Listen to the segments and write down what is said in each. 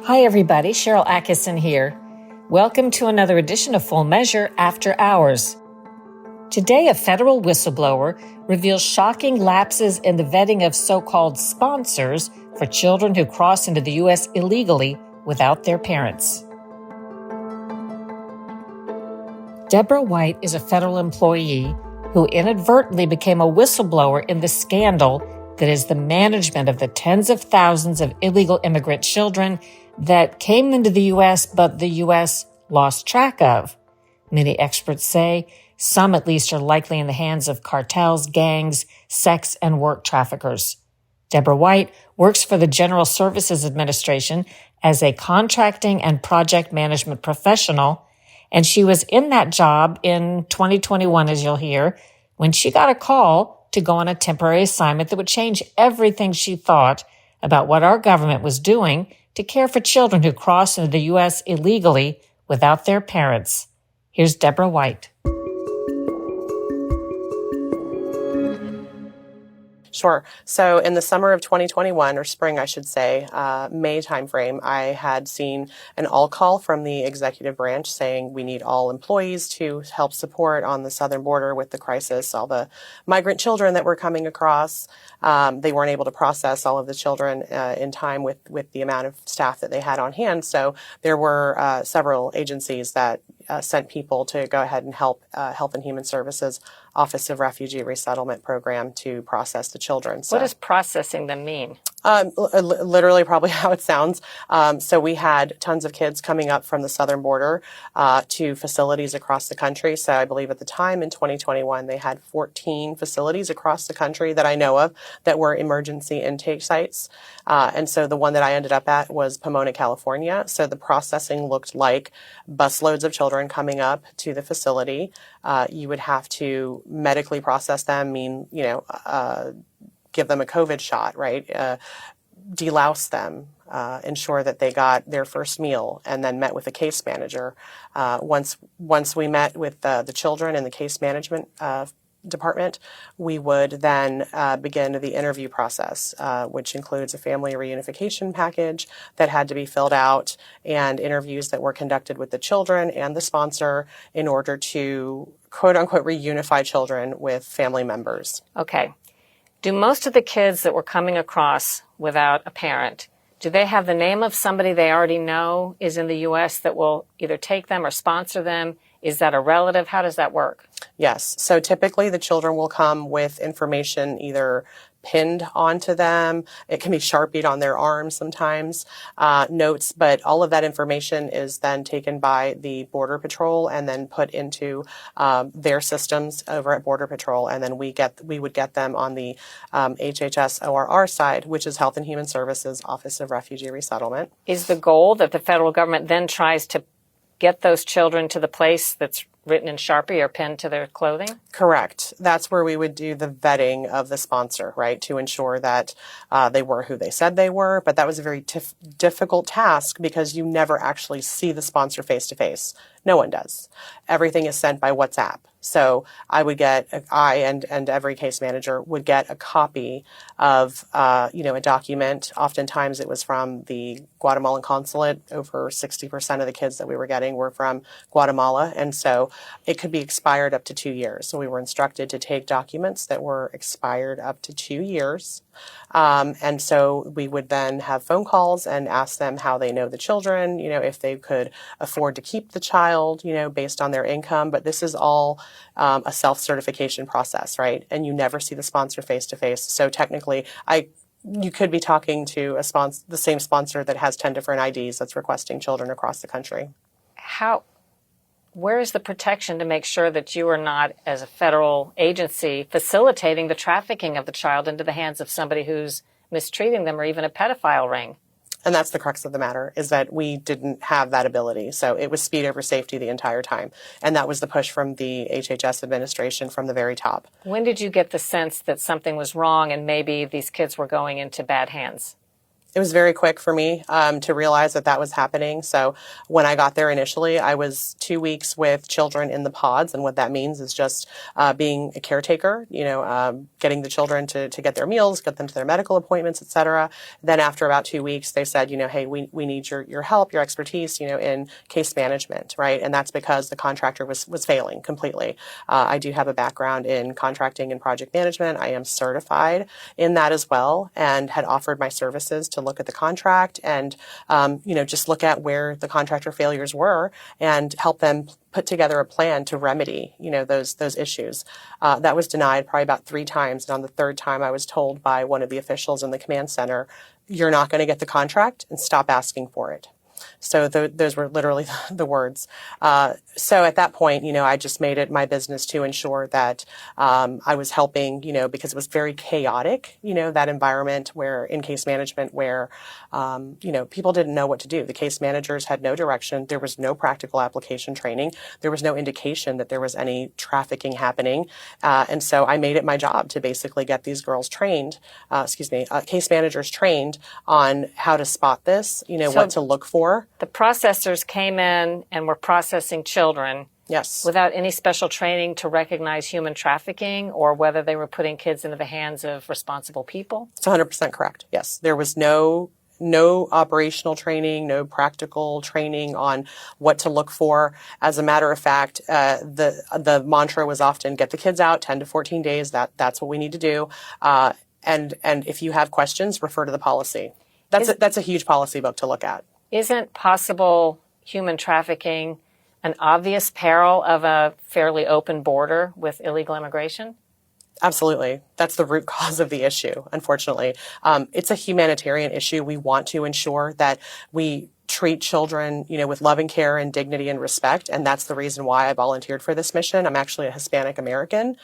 Hi everybody, Sharyl Attkisson here. Welcome to another edition of Full Measure After Hours. Today, a federal whistleblower reveals shocking lapses in the vetting of so-called sponsors for children who cross into the U.S. illegally without their parents. Deborah White is a federal employee who inadvertently became a whistleblower in the scandal that is the management of the tens of thousands of illegal immigrant children that came into the U.S., but the U.S. lost track of. Many experts say some at least are likely in the hands of cartels, gangs, sex and work traffickers. Deborah White works for the General Services Administration as a contracting and project management professional, and she was in that job in 2021, as you'll hear, when she got a call to go on a temporary assignment that would change everything she thought about what our government was doing to care for children who cross into the U.S. illegally without their parents. Here's Deborah White. Sure. So in the summer of 2021, or spring, I should say, May timeframe, I had seen an all-call from the executive branch saying we need all employees to help support on the southern border with the crisis, all the migrant children that were coming across. They weren't able to process all of the children in time with the amount of staff that they had on hand. So there were several agencies that sent people to go ahead and help Health and Human Services Office of Refugee Resettlement Program to process the children. So, what does processing them mean? Literally probably how it sounds. So we had tons of kids coming up from the southern border to facilities across the country. So I believe at the time in 2021, they had 14 facilities across the country that I know of that were emergency intake sites. And so the one that I ended up at was Pomona, California. So the processing looked like busloads of children coming up to the facility. You would have to medically process them, give them a COVID shot, right? Delouse them, ensure that they got their first meal, and then met with a case manager. Once we met with the children in the case management department, we would then begin the interview process, which includes a family reunification package that had to be filled out and interviews that were conducted with the children and the sponsor in order to, quote unquote, reunify children with family members. Okay. Do most of the kids that were coming across without a parent, do they have the name of somebody they already know is in the U.S. that will either take them or sponsor them? Is that a relative? How does that work? Yes. So typically the children will come with information either pinned onto them. It can be Sharpied on their arms sometimes, notes, but all of that information is then taken by the Border Patrol and then put into their systems over at Border Patrol. And then we would get them on the HHS ORR side, which is Health and Human Services Office of Refugee Resettlement. Is the goal that the federal government then tries to get those children to the place that's written in Sharpie or pinned to their clothing? Correct. That's where we would do the vetting of the sponsor, right, to ensure that they were who they said they were. But that was a very difficult task because you never actually see the sponsor face to face. No one does. Everything is sent by WhatsApp. So I and every case manager would get a copy of, a document. Oftentimes it was from the Guatemalan consulate. Over 60% of the kids that we were getting were from Guatemala. And so it could be expired up to 2 years. So we were instructed to take documents that were expired up to 2 years. And so we would then have phone calls and ask them how they know the children, if they could afford to keep the child, based on their income. But this is all a self-certification process, right? And you never see the sponsor face to face. So technically, you could be talking to the same sponsor that has 10 different IDs that's requesting children across the country. Where is the protection to make sure that you are not, as a federal agency, facilitating the trafficking of the child into the hands of somebody who's mistreating them or even a pedophile ring? And that's the crux of the matter, is that we didn't have that ability. So it was speed over safety the entire time. And that was the push from the HHS administration from the very top. When did you get the sense that something was wrong and maybe these kids were going into bad hands? It was very quick for me to realize that that was happening. So when I got there initially, I was 2 weeks with children in the pods. And what that means is just being a caretaker, getting the children to get their meals, get them to their medical appointments, et cetera. Then after about 2 weeks, they said, hey, we need your help, your expertise, in case management, right? And that's because the contractor was failing completely. I do have a background in contracting and project management. I am certified in that as well, and had offered my services to look at the contract and, just look at where the contractor failures were and help them put together a plan to remedy, those issues. That was denied probably about 3 times. And on the 3rd time, I was told by one of the officials in the command center, you're not going to get the contract and stop asking for it. So those were literally the words. So at that point, I just made it my business to ensure that I was helping, because it was very chaotic, that environment where in case management where, people didn't know what to do. The case managers had no direction. There was no practical application training. There was no indication that there was any trafficking happening. And so I made it my job to basically get these girls trained, case managers trained on how to spot this, what to look for. The processors came in and were processing children. Yes. Without any special training to recognize human trafficking or whether they were putting kids into the hands of responsible people? It's 100% correct. Yes. There was no operational training, no practical training on what to look for. As a matter of fact, the mantra was often get the kids out 10 to 14 days. That's what we need to do. And if you have questions, refer to the policy. That's a huge policy book to look at. Isn't possible human trafficking an obvious peril of a fairly open border with illegal immigration? Absolutely. That's the root cause of the issue, unfortunately. It's a humanitarian issue. We want to ensure that we treat children, with love and care and dignity and respect. And that's the reason why I volunteered for this mission. I'm actually a Hispanic American.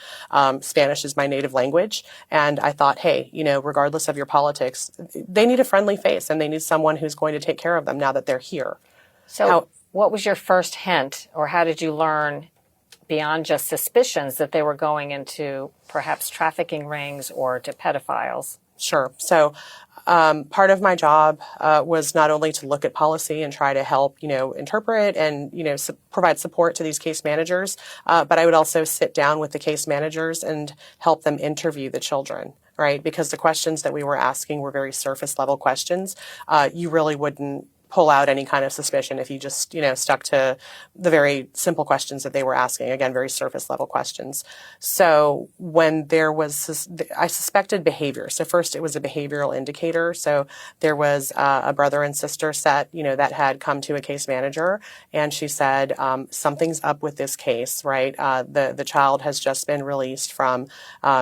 Spanish is my native language. And I thought, hey, regardless of your politics, they need a friendly face and they need someone who's going to take care of them now that they're here. So what was your first hint, or how did you learn beyond just suspicions that they were going into perhaps trafficking rings or to pedophiles? Sure. So part of my job was not only to look at policy and try to help, interpret and, provide support to these case managers, but I would also sit down with the case managers and help them interview the children, right? Because the questions that we were asking were very surface level questions. You really wouldn't pull out any kind of suspicion if you just, stuck to the very simple questions that they were asking. Again, very surface level questions. So when there was, I suspected behavior. So first it was a behavioral indicator. So there was a brother and sister set, that had come to a case manager, and she said, something's up with this case, right? The child has just been released from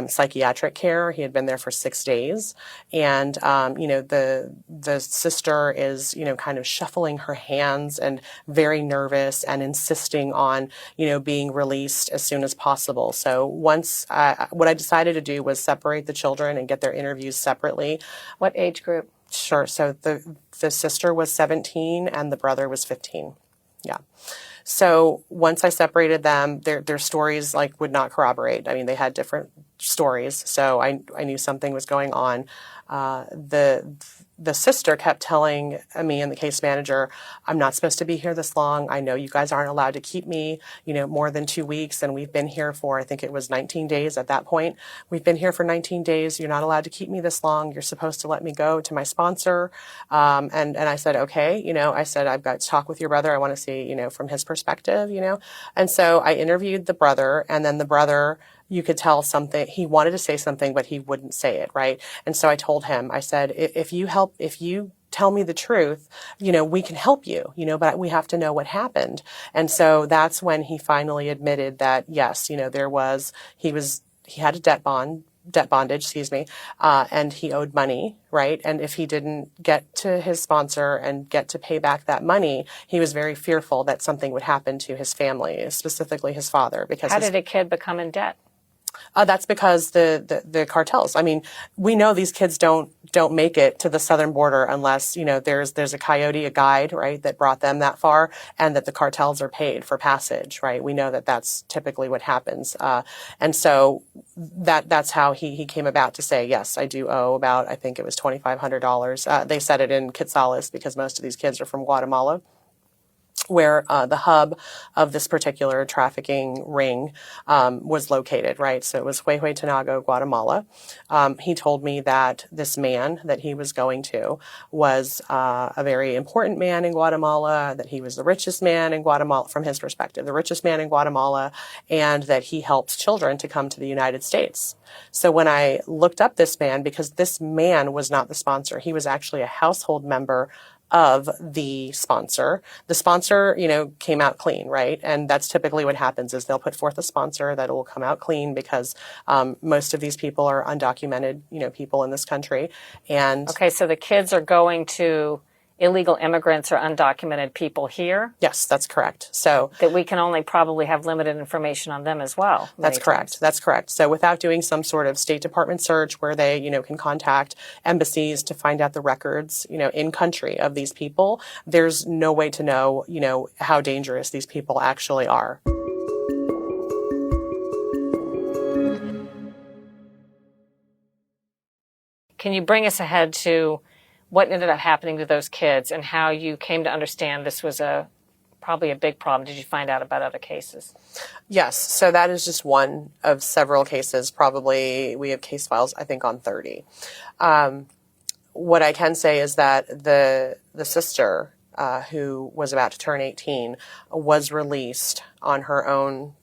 psychiatric care. He had been there for 6 days. And, the sister is, kind of shuffling her hands and very nervous and insisting on, being released as soon as possible. So once, what I decided to do was separate the children and get their interviews separately. What age group? Sure. So the sister was 17 and the brother was 15. Yeah. So once I separated them, their stories would not corroborate. I mean, they had different stories. So I knew something was going on. The sister kept telling me and the case manager, I'm not supposed to be here this long. I know you guys aren't allowed to keep me, more than 2 weeks. And we've been here for, I think it was 19 days at that point. We've been here for 19 days. You're not allowed to keep me this long. You're supposed to let me go to my sponsor. And I said, okay, I said, I've got to talk with your brother. I want to see, from his perspective, And so I interviewed the brother, and then the brother, you could tell something, he wanted to say something, but he wouldn't say it, right? And so I told him, I said, if you tell me the truth, we can help you, but we have to know what happened. And so that's when he finally admitted that, yes, he had a debt bondage, and he owed money, right? And if he didn't get to his sponsor and get to pay back that money, he was very fearful that something would happen to his family, specifically his father. Because how did a kid become in debt? That's because the cartels. I mean, we know these kids don't make it to the southern border unless, there's a coyote, a guide, right, that brought them that far, and that the cartels are paid for passage, right? We know that that's typically what happens. And so that's how he came about to say, yes, I do owe about, I think it was $2,500. They said it in Quetzales because most of these kids are from Guatemala, where the hub of this particular trafficking ring was located, right? So it was Huehuetenango, Guatemala. He told me that this man that he was going to was a very important man in Guatemala, that he was the richest man in Guatemala, from his perspective, the richest man in Guatemala, and that he helped children to come to the United States. So when I looked up this man, because this man was not the sponsor, he was actually a household member of the sponsor. The sponsor, came out clean, right? And that's typically what happens is they'll put forth a sponsor that will come out clean because most of these people are undocumented, people in this country. And okay, so the kids are going to illegal immigrants or undocumented people here? Yes, that's correct. So that we can only probably have limited information on them as well. That's correct. That's correct. So without doing some sort of State Department search where they, can contact embassies to find out the records, in country of these people, there's no way to know, how dangerous these people actually are. Can you bring us ahead to what ended up happening to those kids and how you came to understand this was probably a big problem? Did you find out about other cases? Yes. So that is just one of several cases. Probably we have case files, I think, on 30. What I can say is that the sister who was about to turn 18 was released on her own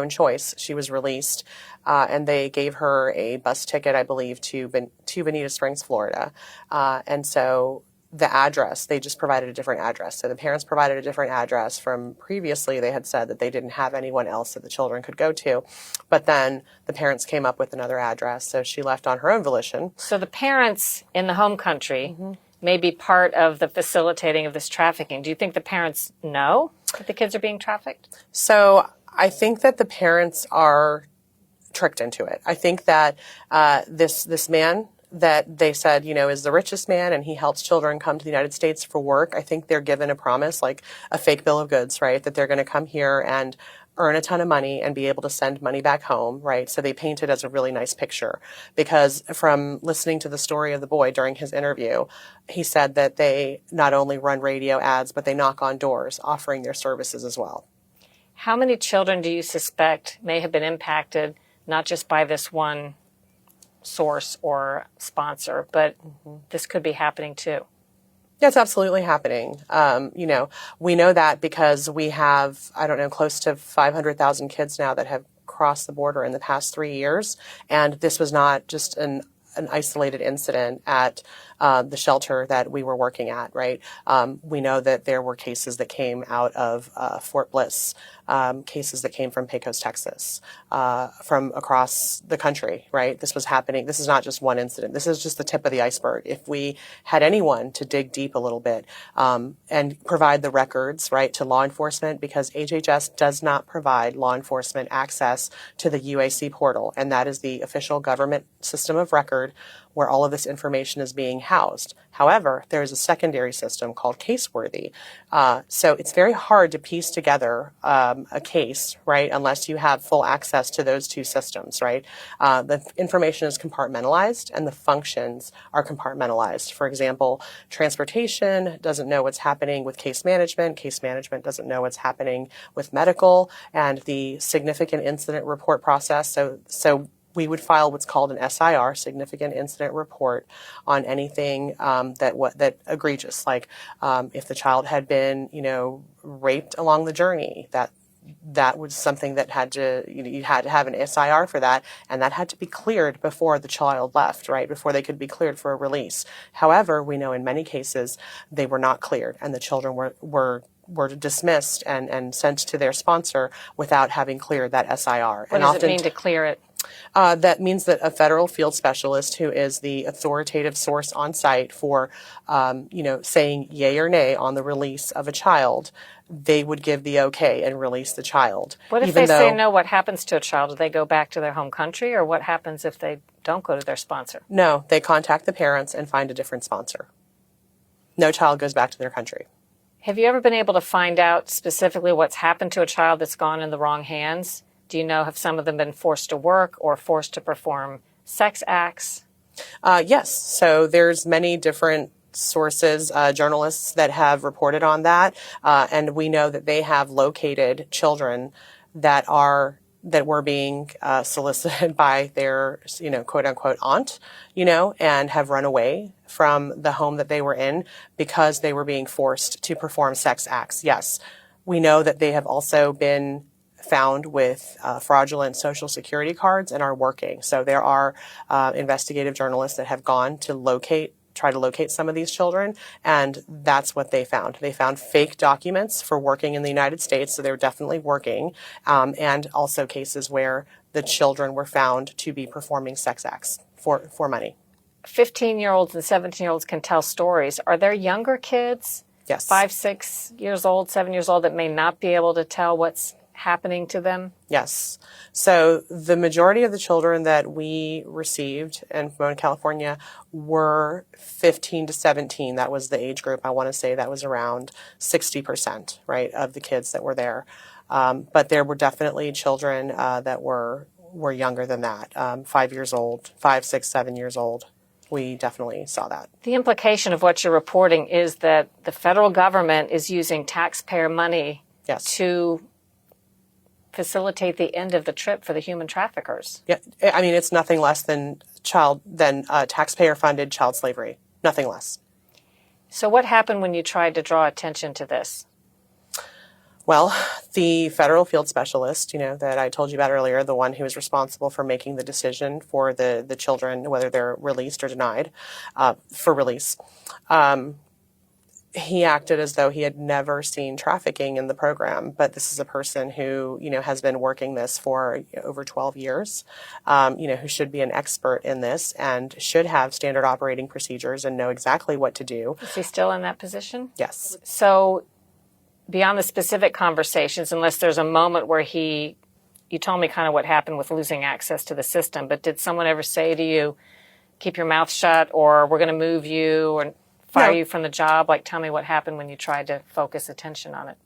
choice. She was released, and they gave her a bus ticket, I believe, to Bonita Springs, Florida. And so the address, they just provided a different address. So the parents provided a different address from previously. They had said that they didn't have anyone else that the children could go to. But then the parents came up with another address. So she left on her own volition. So the parents in the home country may be part of the facilitating of this trafficking. Do you think the parents know that the kids are being trafficked? So I think that the parents are tricked into it. I think that this man that they said, is the richest man and he helps children come to the United States for work, I think they're given a promise, like a fake bill of goods, right? That they're going to come here and earn a ton of money and be able to send money back home, right? So they paint it as a really nice picture, because from listening to the story of the boy during his interview, he said that they not only run radio ads, but they knock on doors offering their services as well. How many children do you suspect may have been impacted, not just by this one source or sponsor, but this could be happening too? That's absolutely happening. We know that because we have, close to 500,000 kids now that have crossed the border in the past 3 years. And this was not just an isolated incident at the shelter that we were working at, right? We know that there were cases that came out of Fort Bliss, cases that came from Pecos, Texas, from across the country, right? This was happening. This is not just one incident. This is just the tip of the iceberg. If we had anyone to dig deep a little bit and provide the records, right, to law enforcement, because HHS does not provide law enforcement access to the UAC portal, and that is the official government system of record where all of this information is being housed. However, there is a secondary system called Caseworthy. So it's very hard to piece together a case, right, unless you have full access to those two systems, right? The information is compartmentalized and the functions are compartmentalized. For example, transportation doesn't know what's happening with case management. Case management doesn't know what's happening with medical and the significant incident report process. So we would file what's called an SIR, significant incident report, on anything that egregious, like if the child had been, raped along the journey, that was something that had to, you had to have an SIR for that, and that had to be cleared before the child left, right, before they could be cleared for a release. However, we know in many cases they were not cleared, and the children were dismissed and sent to their sponsor without having cleared that SIR. What does it mean to clear it? That means that a federal field specialist, who is the authoritative source on site for, saying yay or nay on the release of a child, they would give the okay and release the child. What if even they though, say no? What happens to a child? Do they go back to their home country, or what happens if they don't go to their sponsor? No, they contact the parents and find a different sponsor. No child goes back to their country. Have you ever been able to find out specifically what's happened to a child that's gone in the wrong hands? Do you know, have some of them been forced to work or forced to perform sex acts? Yes. So there's many different sources, journalists that have reported on that. And we know that they have located children that were being solicited by their, quote unquote aunt, and have run away from the home that they were in because they were being forced to perform sex acts. Yes. We know that they have also been found with fraudulent Social Security cards and are working. So there are investigative journalists that have gone to try to locate some of these children, and that's what they found. They found fake documents for working in the United States, so they're definitely working, and also cases where the children were found to be performing sex acts for money. 15-year-olds and 17-year-olds can tell stories. Are there younger kids, Yes. 5, 6 years old, 7 years old, that may not be able to tell what's happening to them? Yes. So the majority of the children that we received in Pomona, California were 15 to 17. That was the age group. I want to say that was around 60%, right, of the kids that were there. But there were definitely children that were younger than that, 5 years old, 5, 6, 7 years old. We definitely saw that. The implication of what you're reporting is that the federal government is using taxpayer money Yes. to facilitate the end of the trip for the human traffickers. Yeah, I mean, it's nothing less than taxpayer-funded child slavery. Nothing less. So what happened when you tried to draw attention to this? Well, the federal field specialist, that I told you about earlier, the one who is responsible for making the decision for the children, whether they're released or denied for release, he acted as though he had never seen trafficking in the program. But this is a person who, has been working this for over 12 years, who should be an expert in this and should have standard operating procedures and know exactly what to do. Is he still in that position? Yes. So beyond the specific conversations, unless there's a moment where you told me kind of what happened with losing access to the system, but did someone ever say to you, keep your mouth shut, or we're going to move you, or fire you from the job? Like, tell me what happened when you tried to focus attention on it.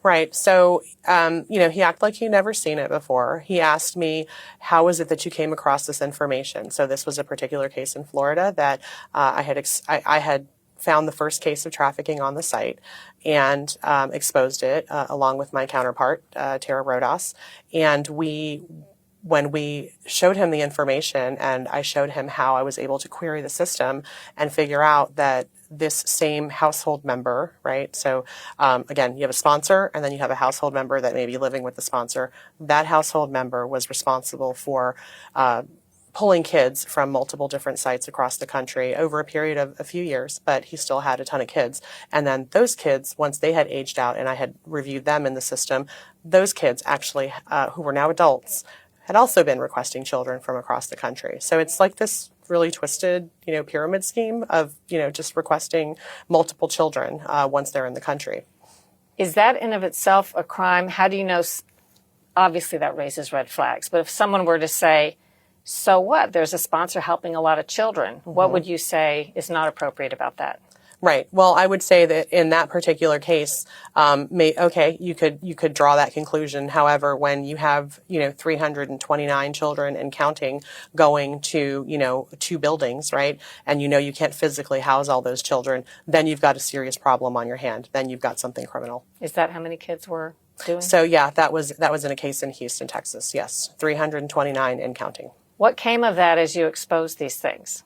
Right. So, he acted like he'd never seen it before. He asked me, how is it that you came across this information? So this was a particular case in Florida that I had found the first case of trafficking on the site and exposed it along with my counterpart, Tara Rodas. And when we showed him the information and I showed him how I was able to query the system and figure out that this same household member, right? So again, you have a sponsor and then you have a household member that may be living with the sponsor. That household member was responsible for pulling kids from multiple different sites across the country over a period of a few years, but he still had a ton of kids. And then those kids, once they had aged out and I had reviewed them in the system, those kids actually, who were now adults, had also been requesting children from across the country. So it's like this really twisted, pyramid scheme of, just requesting multiple children once they're in the country. Is that in of itself a crime? How do you know? Obviously that raises red flags, but if someone were to say, so what? There's a sponsor helping a lot of children. Mm-hmm. What would you say is not appropriate about that? Right. Well, I would say that in that particular case, you could draw that conclusion. However, when you have, 329 children and counting going to, 2 buildings, right, and you can't physically house all those children, then you've got a serious problem on your hand. Then you've got something criminal. Is that how many kids were doing? So yeah, that was in a case in Houston, Texas. Yes, 329 and counting. What came of that as you exposed these things?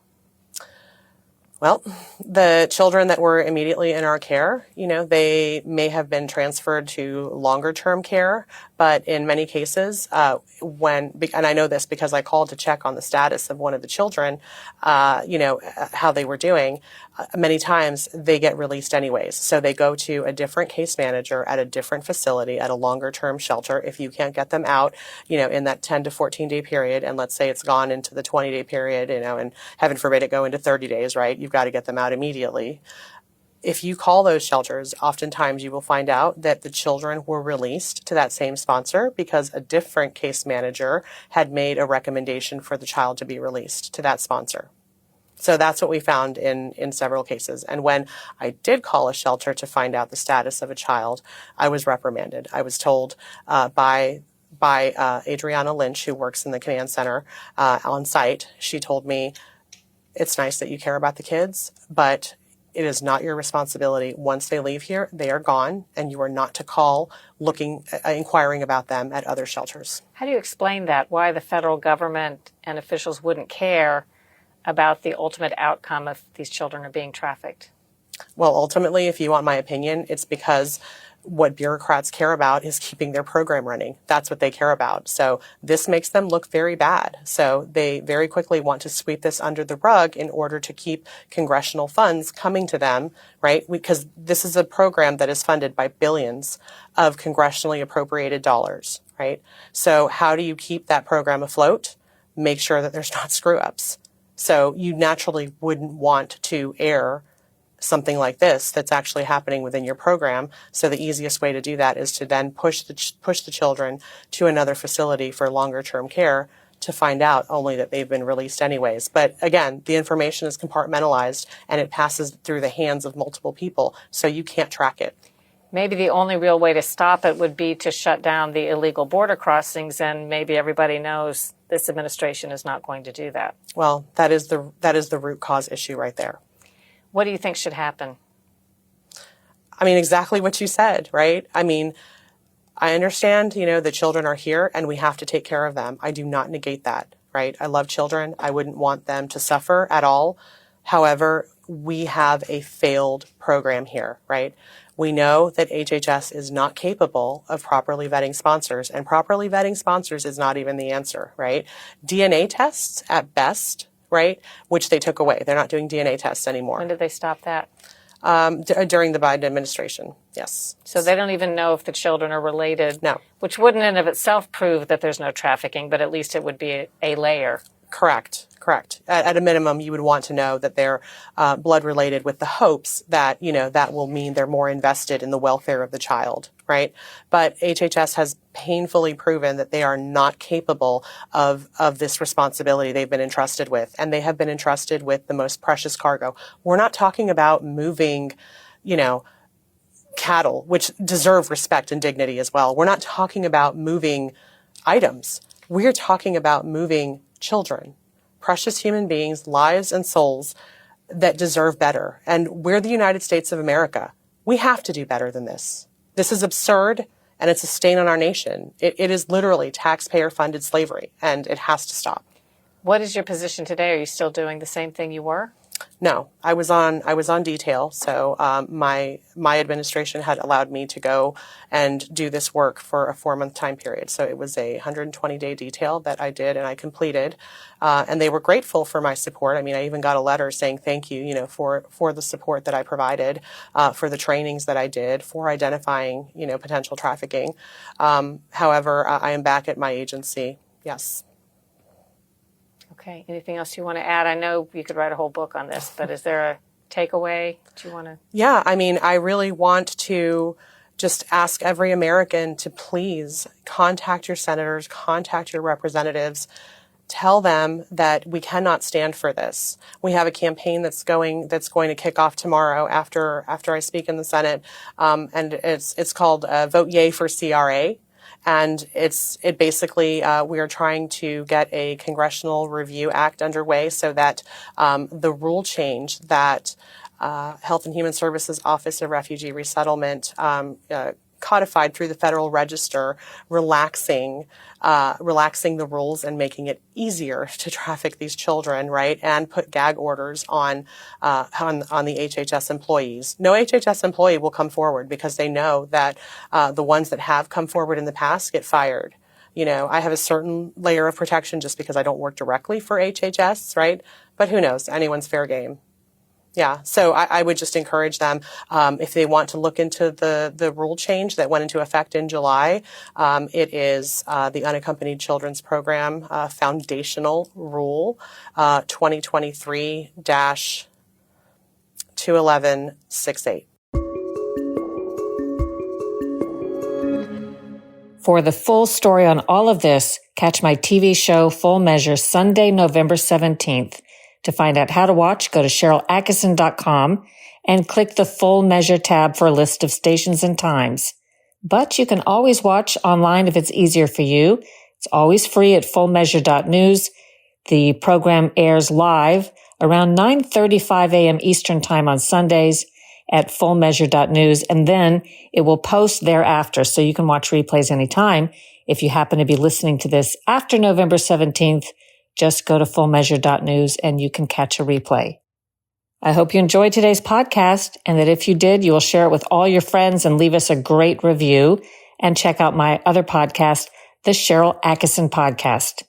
Well, the children that were immediately in our care, they may have been transferred to longer term care, But in many cases, and I know this because I called to check on the status of one of the children, how they were doing, many times they get released anyways. So they go to a different case manager at a different facility at a longer term shelter. If you can't get them out, in that 10 to 14 day period, and let's say it's gone into the 20-day period, and heaven forbid it go into 30 days, right? You've got to get them out immediately. If you call those shelters, oftentimes you will find out that the children were released to that same sponsor because a different case manager had made a recommendation for the child to be released to that sponsor. So that's what we found in several cases. And when I did call a shelter to find out the status of a child, I was reprimanded. I was told by Adriana Lynch, who works in the command center on site. She told me, it's nice that you care about the kids, but it is not your responsibility. Once they leave here, they are gone, and you are not to call inquiring about them at other shelters. How do you explain that? Why the federal government and officials wouldn't care about the ultimate outcome if these children are being trafficked? Well, ultimately, if you want my opinion, it's because what bureaucrats care about is keeping their program running. That's what they care about. So this makes them look very bad. So they very quickly want to sweep this under the rug in order to keep congressional funds coming to them, right? Because this is a program that is funded by billions of congressionally appropriated dollars, right? So how do you keep that program afloat? Make sure that there's not screw-ups. So you naturally wouldn't want to air something like this that's actually happening within your program. So the easiest way to do that is to then push the children to another facility for longer term care to find out only that they've been released anyways. But again, the information is compartmentalized and it passes through the hands of multiple people, so you can't track it. Maybe the only real way to stop it would be to shut down the illegal border crossings, and maybe everybody knows this administration is not going to do that. Well, that is the root cause issue right there. What do you think should happen? I mean, exactly what you said, right? I mean, I understand, the children are here and we have to take care of them. I do not negate that, right? I love children. I wouldn't want them to suffer at all. However, we have a failed program here, right? We know that HHS is not capable of properly vetting sponsors, and properly vetting sponsors is not even the answer, right? DNA tests at best, right? Which they took away. They're not doing DNA tests anymore. When did they stop that? During the Biden administration, yes. So they don't even know if the children are related? No. Which wouldn't in of itself prove that there's no trafficking, but at least it would be a layer. Correct. At a minimum, you would want to know that they're blood related, with the hopes that, that will mean they're more invested in the welfare of the child, right? But HHS has painfully proven that they are not capable of this responsibility they've been entrusted with. And they have been entrusted with the most precious cargo. We're not talking about moving, cattle, which deserve respect and dignity as well. We're not talking about moving items. We're talking about moving children, precious human beings, lives and souls that deserve better. And we're the United States of America. We have to do better than this. This is absurd, and it's a stain on our nation. It is literally taxpayer-funded slavery, and it has to stop. What is your position today? Are you still doing the same thing you were? No, I was on detail. So my administration had allowed me to go and do this work for a 4-month time period. So it was a 120-day detail that I did and I completed, and they were grateful for my support. I mean, I even got a letter saying thank you, for the support that I provided, for the trainings that I did, for identifying, potential trafficking. However, I am back at my agency. Yes. Okay. Anything else you want to add? I know you could write a whole book on this, but is there a takeaway do you want to? Yeah, I mean, I really want to just ask every American to please contact your senators, contact your representatives, tell them that we cannot stand for this. We have a campaign that's going to kick off tomorrow after I speak in the Senate, and it's called Vote Yay for CRA. And it basically, we are trying to get a Congressional Review Act underway so that the rule change that Health and Human Services Office of Refugee Resettlement codified through the Federal Register, relaxing the rules and making it easier to traffic these children, right? And put gag orders on the HHS employees. No HHS employee will come forward because they know that the ones that have come forward in the past get fired. I have a certain layer of protection just because I don't work directly for HHS, right? But who knows? Anyone's fair game. Yeah, so I would just encourage them, if they want to look into the rule change that went into effect in July. It is the Unaccompanied Children's Program Foundational Rule 2023-21168. For the full story on all of this, catch my TV show Full Measure Sunday, November 17th. To find out how to watch, go to SharylAttkisson.com and click the Full Measure tab for a list of stations and times. But you can always watch online if it's easier for you. It's always free at fullmeasure.news. The program airs live around 9:35 a.m. Eastern Time on Sundays at fullmeasure.news, and then it will post thereafter, so you can watch replays anytime. If you happen to be listening to this after November 17th, just go to fullmeasure.news and you can catch a replay. I hope you enjoyed today's podcast, and that if you did, you will share it with all your friends and leave us a great review, and check out my other podcast, the Sharyl Attkisson Podcast.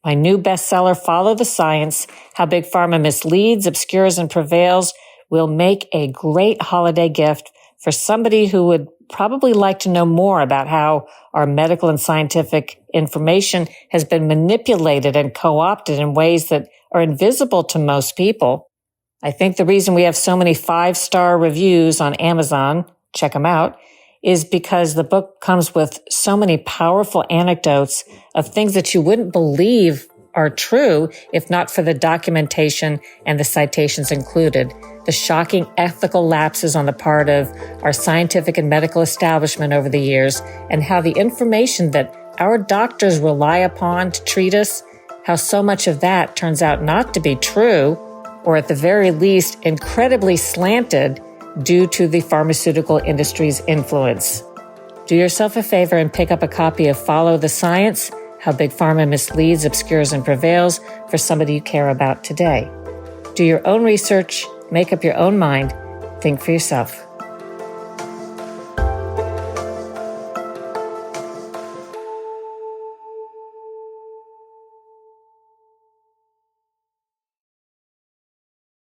My new bestseller, Follow the Science, How Big Pharma Misleads, Obscures, and Prevails, will make a great holiday gift for somebody who would probably like to know more about how our medical and scientific information has been manipulated and co-opted in ways that are invisible to most people. I think the reason we have so many 5-star reviews on Amazon, check them out, is because the book comes with so many powerful anecdotes of things that you wouldn't believe are true if not for the documentation and the citations included. The shocking ethical lapses on the part of our scientific and medical establishment over the years, and how the information that our doctors rely upon to treat us, how so much of that turns out not to be true, or at the very least incredibly slanted due to the pharmaceutical industry's influence. Do yourself a favor and pick up a copy of Follow the Science, How Big Pharma Misleads, Obscures, and Prevails for somebody you care about today. Do your own research, make up your own mind, think for yourself.